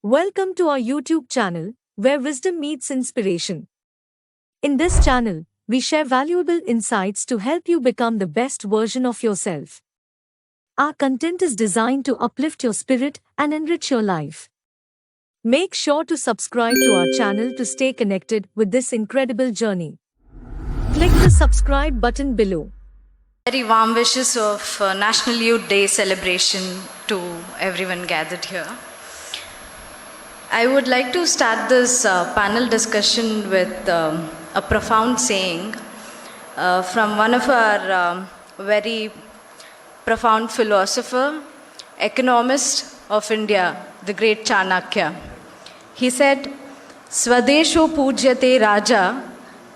Welcome to our YouTube channel, where wisdom meets inspiration. In this channel, we share valuable insights to help you become the best version of yourself. Our content is designed to uplift your spirit and enrich your life. Make sure to subscribe to our channel to stay connected with this incredible journey. Click the subscribe button below. Very warm wishes of National Youth Day celebration to everyone gathered here. I would like to start this panel discussion with a profound saying from one of our very profound philosopher, economist of India, the great Chanakya. He said, Swadesho pujyate raja,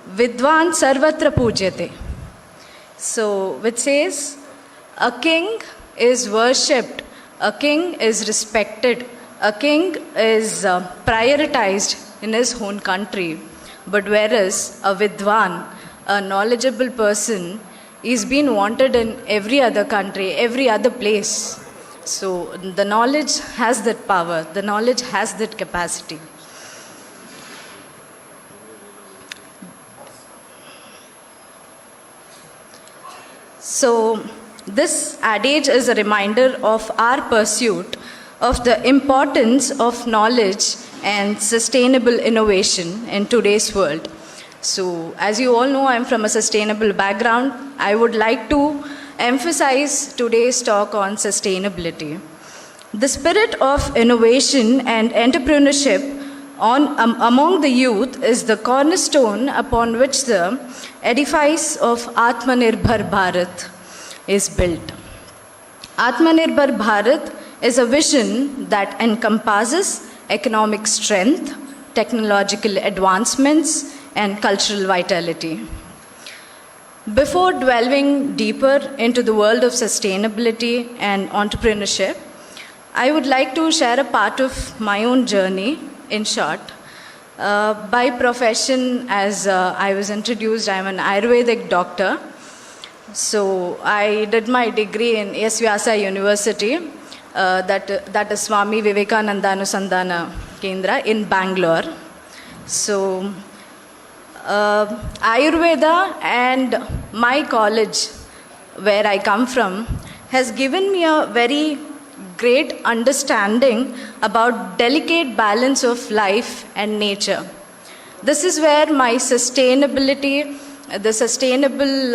vidwan sarvatra pujyate. So, which says, a king is worshipped, a king is respected, a king is prioritized in his own country, but whereas a vidwan, a knowledgeable person, is being wanted in every other country, every other place. So the knowledge has that power, the knowledge has that capacity. So this adage is a reminder of our pursuit of the importance of knowledge and sustainable innovation in today's world. So, as you all know, I'm from a sustainable background. I would like to emphasize today's talk on sustainability. The spirit of innovation and entrepreneurship among the youth is the cornerstone upon which the edifice of Atmanirbhar Bharat is built. Atmanirbhar Bharat is a vision that encompasses economic strength, technological advancements, and cultural vitality. Before delving deeper into the world of sustainability and entrepreneurship, I would like to share a part of my own journey, in short. By profession, as I was introduced, I'm an Ayurvedic doctor. So I did my degree in S. Vyasa University, that is Swami Vivekananda Anusandhana Kendra in Bangalore. So Ayurveda and my college, where I come from, has given me a very great understanding about delicate balance of life and nature. This is where my sustainability, the sustainable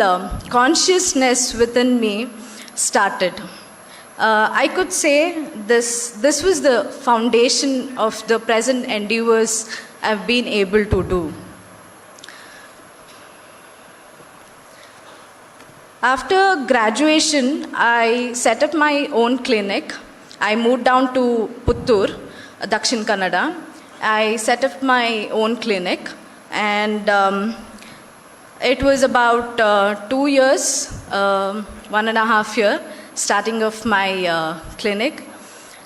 consciousness within me started. I could say this was the foundation of the present endeavors I've been able to do. After graduation, I set up my own clinic. I moved down to Puttur, Dakshin Kannada. I set up my own clinic, and it was about 2 years, 1.5 years, starting of my clinic.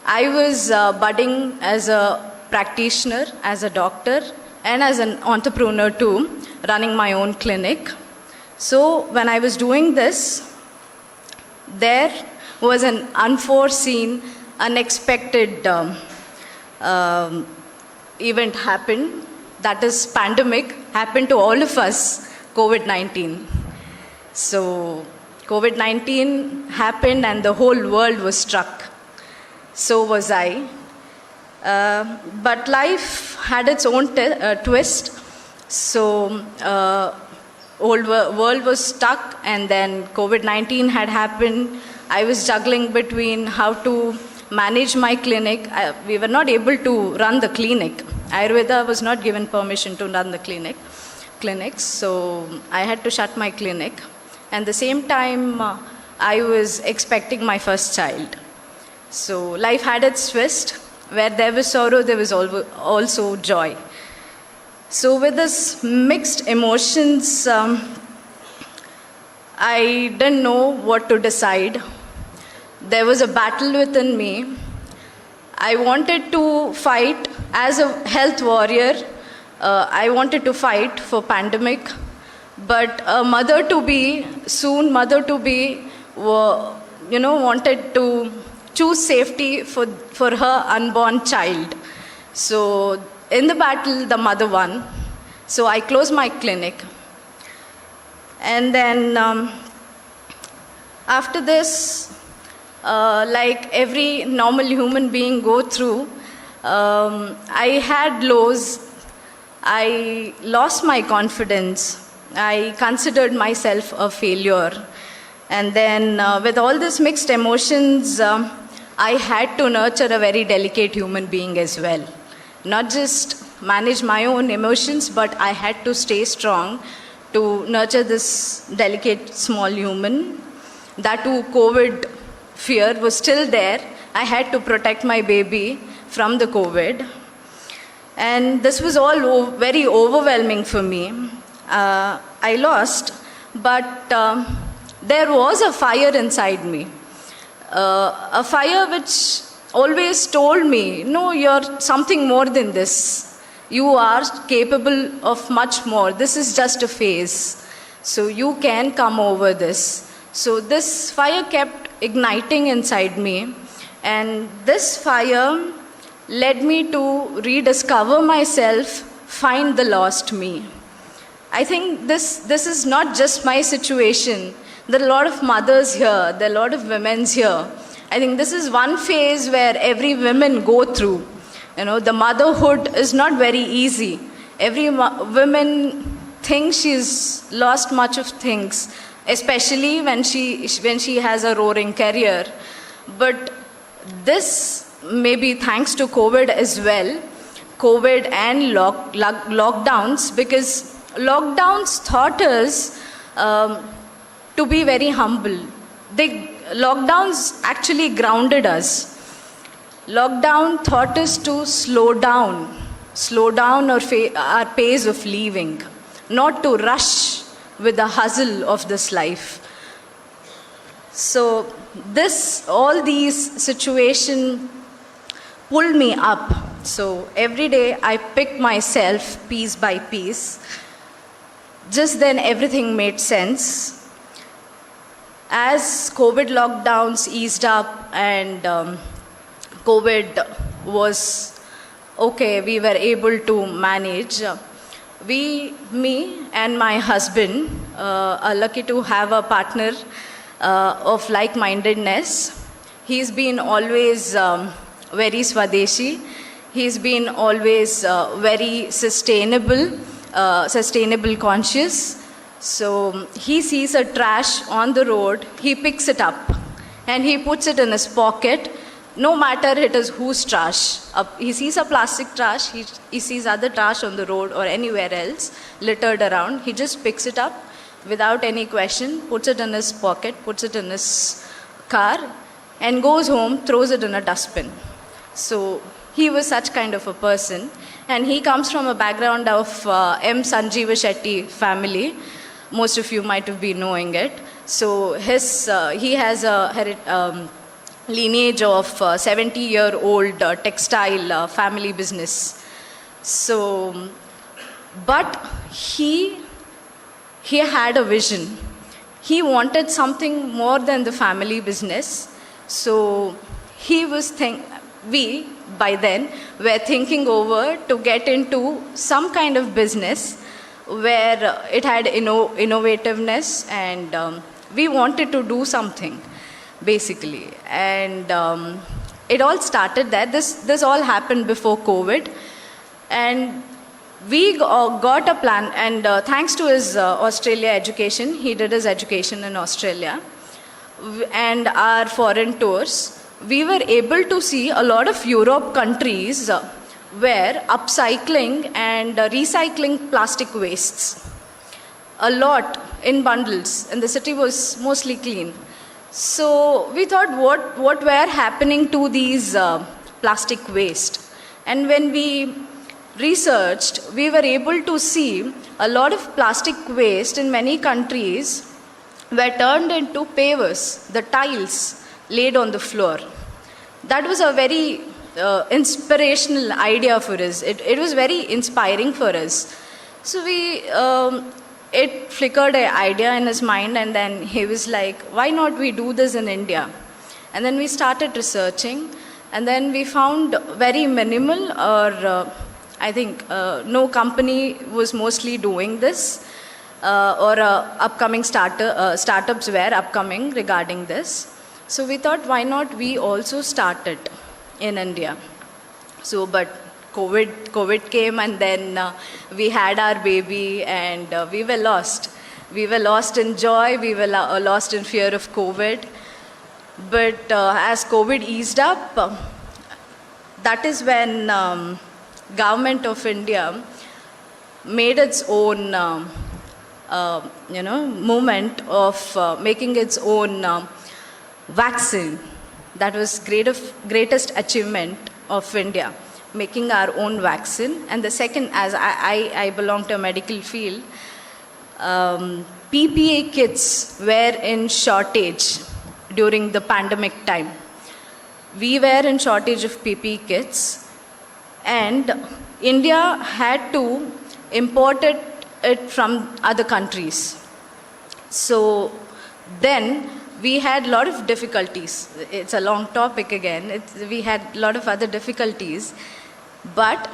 I was budding as a practitioner, as a doctor, and as an entrepreneur too, running my own clinic. So when I was doing this, there was an unforeseen, unexpected event happened. That is, pandemic happened to all of us, COVID-19. So COVID-19 happened and the whole world was struck. So was I. But life had its own twist. So whole world was stuck, and then COVID-19 had happened. I was juggling between how to manage my clinic. We were not able to run the clinic. Ayurveda was not given permission to run the clinics, so I had to shut my clinic. And the same time, I was expecting my first child. So life had its twist. Where there was sorrow, there was also joy. So with this mixed emotions, I didn't know what to decide. There was a battle within me. I wanted to fight as a health warrior. I wanted to fight for pandemic, but a mother-to-be, soon mother-to-be, wanted to choose safety for her unborn child. So in the battle, the mother won. So I closed my clinic. And then after this, like every normal human being go through, I had lows. I lost my confidence. I considered myself a failure. And then with all these mixed emotions, I had to nurture a very delicate human being as well. Not just manage my own emotions, but I had to stay strong to nurture this delicate small human. That too, COVID fear was still there. I had to protect my baby from the COVID. And this was all very overwhelming for me. I lost, but there was a fire inside me. A fire which always told me, no, you're something more than this. You are capable of much more. This is just a phase. So you can come over this. So this fire kept igniting inside me. And this fire led me to rediscover myself, find the lost me. I think this is not just my situation. There are a lot of mothers here, there are a lot of women here. I think this is one phase where every woman go through. You know, the motherhood is not very easy. Every woman thinks she's lost much of things, especially when she has a roaring career. But this, maybe thanks to COVID as well, COVID and lockdowns, because lockdowns taught us to be very humble. Lockdowns actually grounded us. Lockdown taught us to slow down our pace of living, not to rush with the hustle of this life. So all these situations pulled me up. So every day I picked myself piece by piece. Just then everything made sense. As COVID lockdowns eased up and COVID was okay, we were able to manage. Me and my husband are lucky to have a partner of like-mindedness. He's been always very Swadeshi. He's been always very sustainable conscious. So he sees a trash on the road, he picks it up and he puts it in his pocket, no matter it is whose trash. He sees a plastic trash, he sees other trash on the road or anywhere else littered around, he just picks it up without any question, puts it in his pocket, puts it in his car and goes home, throws it in a dustbin. So he was such kind of a person, and he comes from a background of M. Sanjeeva Shetty family. Most of you might have been knowing it. So he has a lineage of 70-year-old textile family business. So, but he had a vision. He wanted something more than the family business. So we by then were thinking over to get into some kind of business where it had innovativeness, and we wanted to do something basically. And it all started there. This all happened before COVID, and we got a plan, and thanks to his Australia education, he did his education in Australia, and our foreign tours, we were able to see a lot of Europe countries where upcycling and recycling plastic wastes a lot in bundles, and the city was mostly clean. So we thought, what were happening to these plastic waste? And when we researched, we were able to see a lot of plastic waste in many countries were turned into pavers, the tiles laid on the floor. That was a very inspirational idea for us. It was very inspiring for us. So it flickered an idea in his mind, and then he was like, why not we do this in India? And then we started researching, And then we found very minimal, or I think no company was mostly doing this, or upcoming startups were upcoming regarding this. So we thought, why not we also start it in India? So, but COVID came, and then we had our baby, and we were lost. We were lost in joy, we were lost in fear of COVID. But as COVID eased up, that is when government of India made its own movement of making its own vaccine. That was greatest achievement of India, making our own vaccine. And the second, as I belong to a medical field, PPE kits were in shortage during the pandemic time. We were in shortage of PPE kits, and India had to import it from other countries. So then we had a lot of difficulties. It's a long topic again. We had a lot of other difficulties. But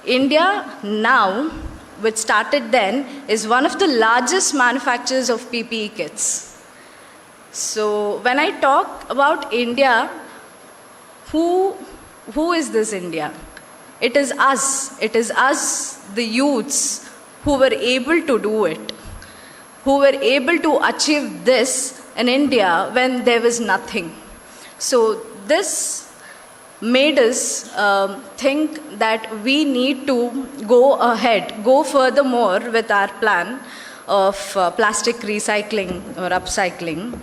India now, which started then, is one of the largest manufacturers of PPE kits. So when I talk about India, who is this India? It is us. It is us, the youths, who were able to do it, who were able to achieve this in India when there was nothing. So this made us think that we need to go ahead, go furthermore with our plan of plastic recycling or upcycling.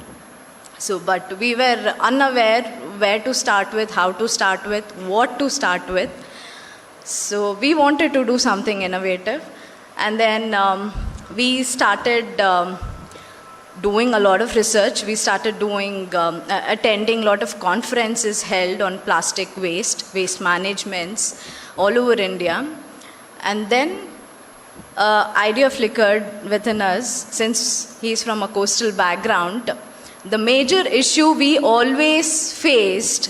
So, but we were unaware where to start with, how to start with, what to start with. So we wanted to do something innovative. And then we started doing a lot of research. We started doing, attending a lot of conferences held on plastic waste managements all over India. And then idea flickered within us, since he's from a coastal background. The major issue we always faced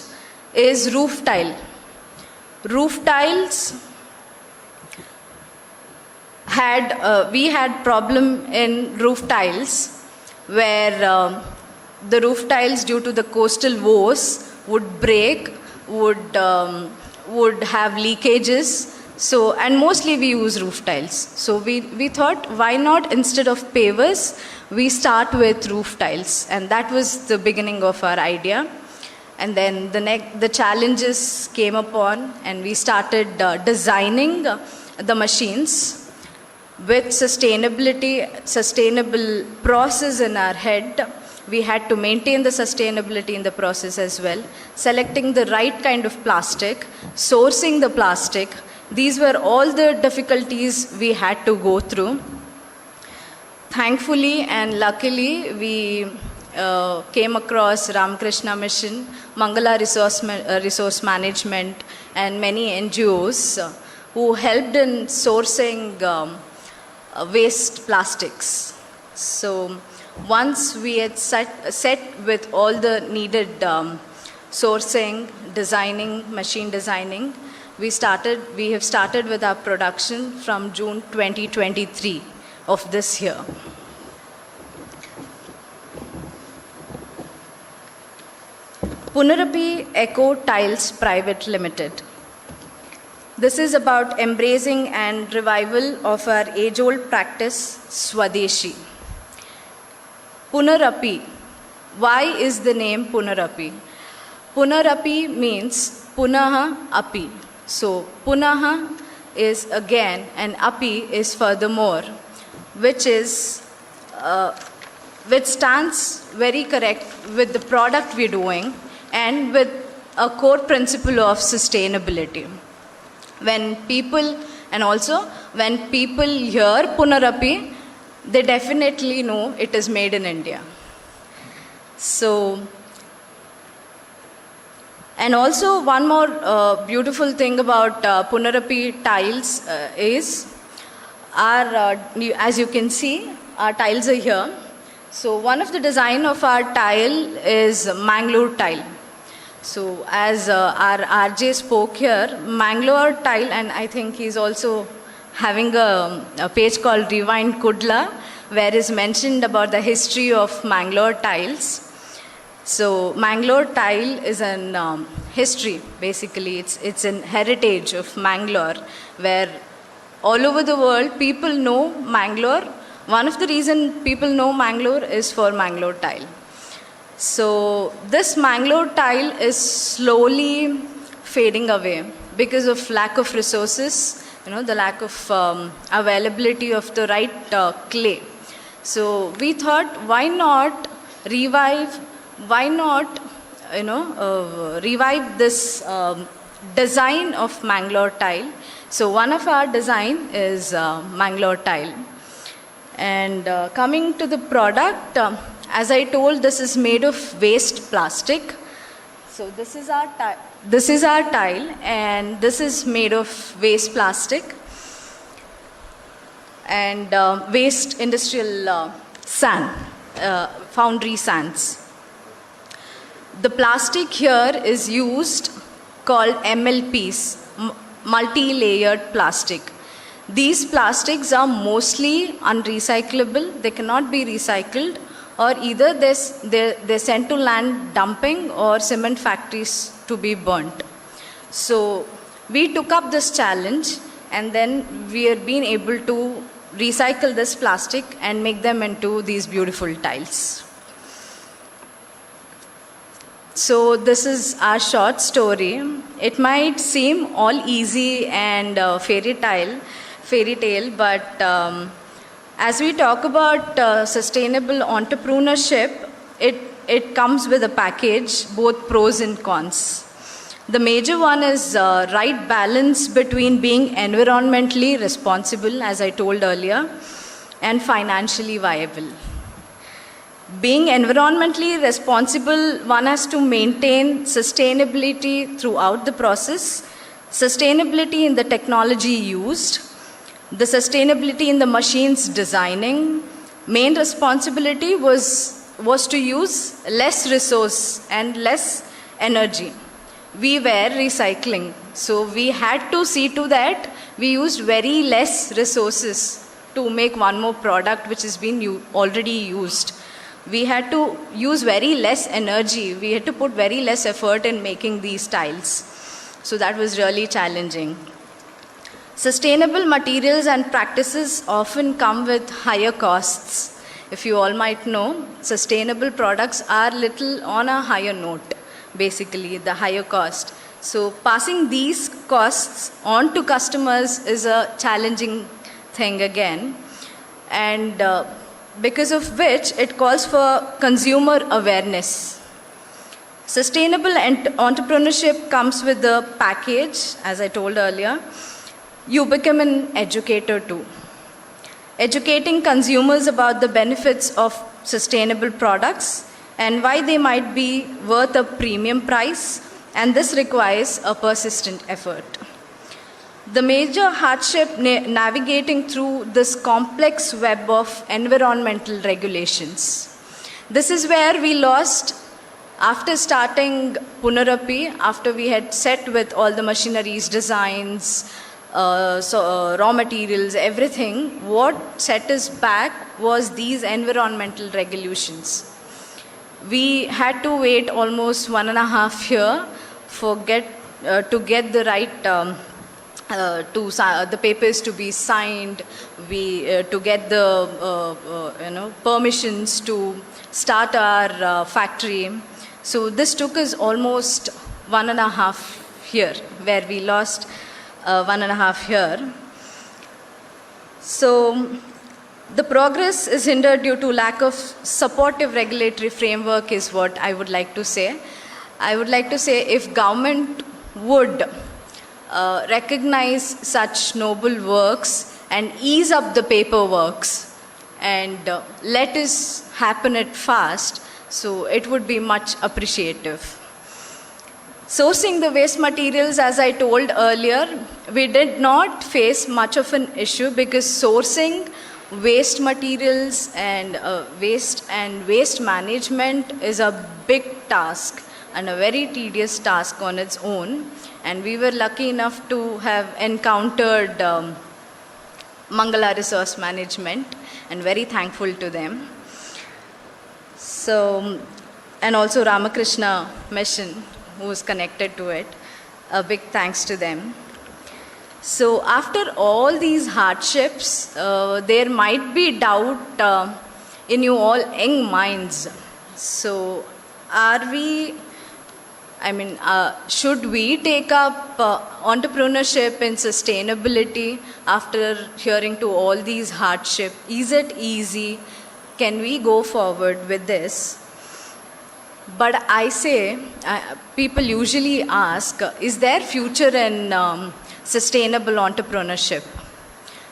is roof tile. Roof tiles we had problem in roof tiles, where the roof tiles, due to the coastal woes, would break, would have leakages. So, and mostly we use roof tiles. So we thought, why not, instead of pavers, we start with roof tiles. And that was the beginning of our idea. And then the challenges came upon, and we started designing the machines with sustainable process in our head. We had to maintain the sustainability in the process as well. Selecting the right kind of plastic, sourcing the plastic. These were all the difficulties we had to go through. Thankfully and luckily, we came across Ramakrishna Mission, Mangala Resource Management, and many NGOs who helped in sourcing waste plastics. So once we had set with all the needed sourcing, designing, machine designing, we have started with our production from June 2023 of this year. Punarapi Eco Tiles Pvt Limited. This is about embracing and revival of our age-old practice, Swadeshi. Punarapi. Why is the name Punarapi? Punarapi means Punaha Api. So Punaha is again, and Api is furthermore, which stands very correct with the product we're doing and with a core principle of sustainability. When people hear Punarapi, they definitely know it is made in India. So, and also one more beautiful thing about Punarapi tiles is as you can see, our tiles are here. So one of the design of our tile is Mangalore tile. So as our RJ spoke here, Mangalore tile, and I think he's also having a page called Rewind Kudla, where is mentioned about the history of Mangalore tiles. So Mangalore tile is an history, basically. It's an heritage of Mangalore, where all over the world people know Mangalore. One of the reasons people know Mangalore is for Mangalore tile. So this Mangalore tile is slowly fading away because of lack of resources, the lack of availability of the right clay. So we thought, why not revive this design of Mangalore tile. So one of our design is Mangalore tile. And coming to the product, as I told, this is made of waste plastic. So this is our tile, and this is made of waste plastic and waste industrial sand, foundry sands. The plastic here is used called MLPs, multi-layered plastic. These plastics are mostly unrecyclable. They cannot be recycled, or either they're sent to land dumping or cement factories to be burnt. So we took up this challenge, and then we have been able to recycle this plastic and make them into these beautiful tiles. So this is our short story. It might seem all easy and fairy tale, but as we talk about sustainable entrepreneurship, it comes with a package, both pros and cons. The major one is right balance between being environmentally responsible, as I told earlier, and financially viable. Being environmentally responsible, one has to maintain sustainability throughout the process, sustainability in the technology used, the sustainability in the machines designing. Main responsibility was to use less resource and less energy. We were recycling, so we had to see to that we used very less resources to make one more product which has been already used. We had to use very less energy. We had to put very less effort in making these tiles. So that was really challenging. Sustainable materials and practices often come with higher costs. If you all might know, sustainable products are little on a higher note, basically, the higher cost. So passing these costs on to customers is a challenging thing again. And because of which it calls for consumer awareness. Sustainable entrepreneurship comes with the package, as I told earlier. You become an educator too. Educating consumers about the benefits of sustainable products and why they might be worth a premium price, and this requires a persistent effort. The major hardship navigating through this complex web of environmental regulations. This is where we lost after starting Punarapi, after we had set with all the machineries, designs, raw materials, everything. What set us back was these environmental regulations. We had to wait almost 1.5 years to get the right the papers to be signed, to get the permissions to start our factory. So this took us almost 1.5 years, where we lost 1.5 years. So the progress is hindered due to lack of supportive regulatory framework, is what I would like to say. I would like to say if government would recognize such noble works and ease up the paperworks and let us happen it fast, so it would be much appreciative. Sourcing the waste materials, as I told earlier, we did not face much of an issue because sourcing waste materials and waste management is a big task and a very tedious task on its own. And we were lucky enough to have encountered Mangala Resource Management, and very thankful to them. So, and also Ramakrishna Mission, who is connected to it. A big thanks to them. So after all these hardships, there might be doubt in you all young minds. So should we take up entrepreneurship and sustainability after hearing to all these hardships? Is it easy? Can we go forward with this? But I say, people usually ask, is there future in sustainable entrepreneurship?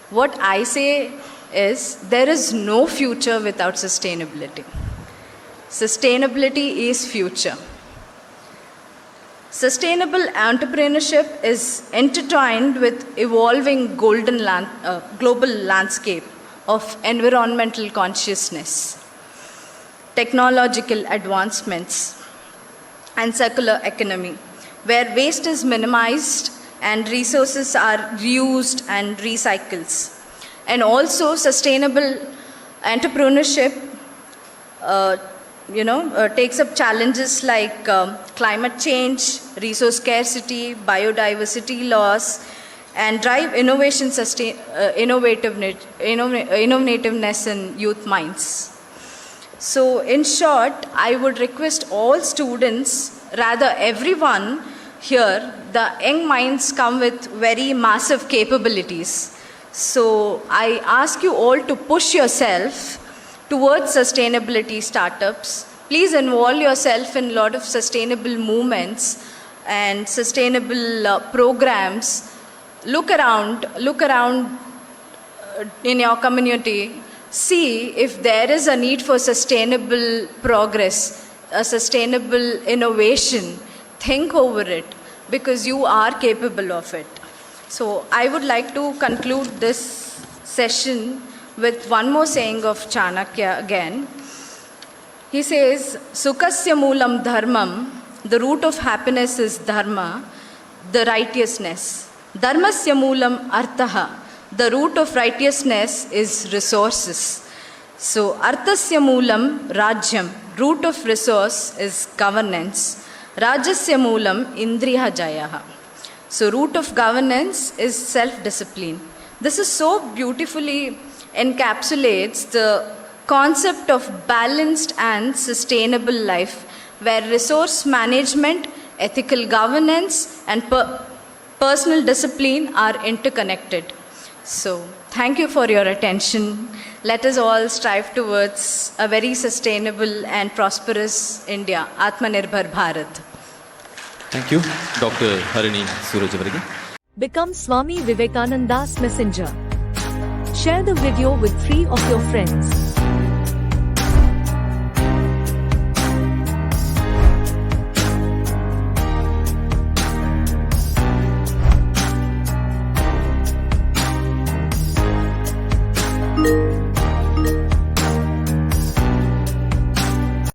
What I say is, there is no future without sustainability. Sustainability is future. Sustainable entrepreneurship is intertwined with evolving global landscape of environmental consciousness, technological advancements, and circular economy, where waste is minimized and resources are reused and recycled. And also sustainable entrepreneurship takes up challenges like climate change, resource scarcity, biodiversity loss, and drive innovativeness in youth minds. So in short, I would request all students, rather everyone here, the young minds come with very massive capabilities. So I ask you all to push yourself towards sustainability startups. Please involve yourself in a lot of sustainable movements and sustainable programs. Look around in your community. See if there is a need for sustainable progress, a sustainable innovation. Think over it, because you are capable of it. So I would like to conclude this session with one more saying of Chanakya again. He says, Sukasya moolam dharmam, the root of happiness is dharma, the righteousness. Dharmasya moolam arthaha, the root of righteousness is resources. So arthasya moolam rajyam, root of resource is governance. Rajasya moolam indriya jayaha. So root of governance is self-discipline. This is so beautifully encapsulates the concept of balanced and sustainable life, where resource management, ethical governance, and personal discipline are interconnected. So thank you for your attention. Let us all strive towards a very sustainable and prosperous India, Atmanirbhar Bharat. Thank you, Dr. Harini Suraj. Become Swami Vivekananda's messenger. Share the video with 3 of your friends.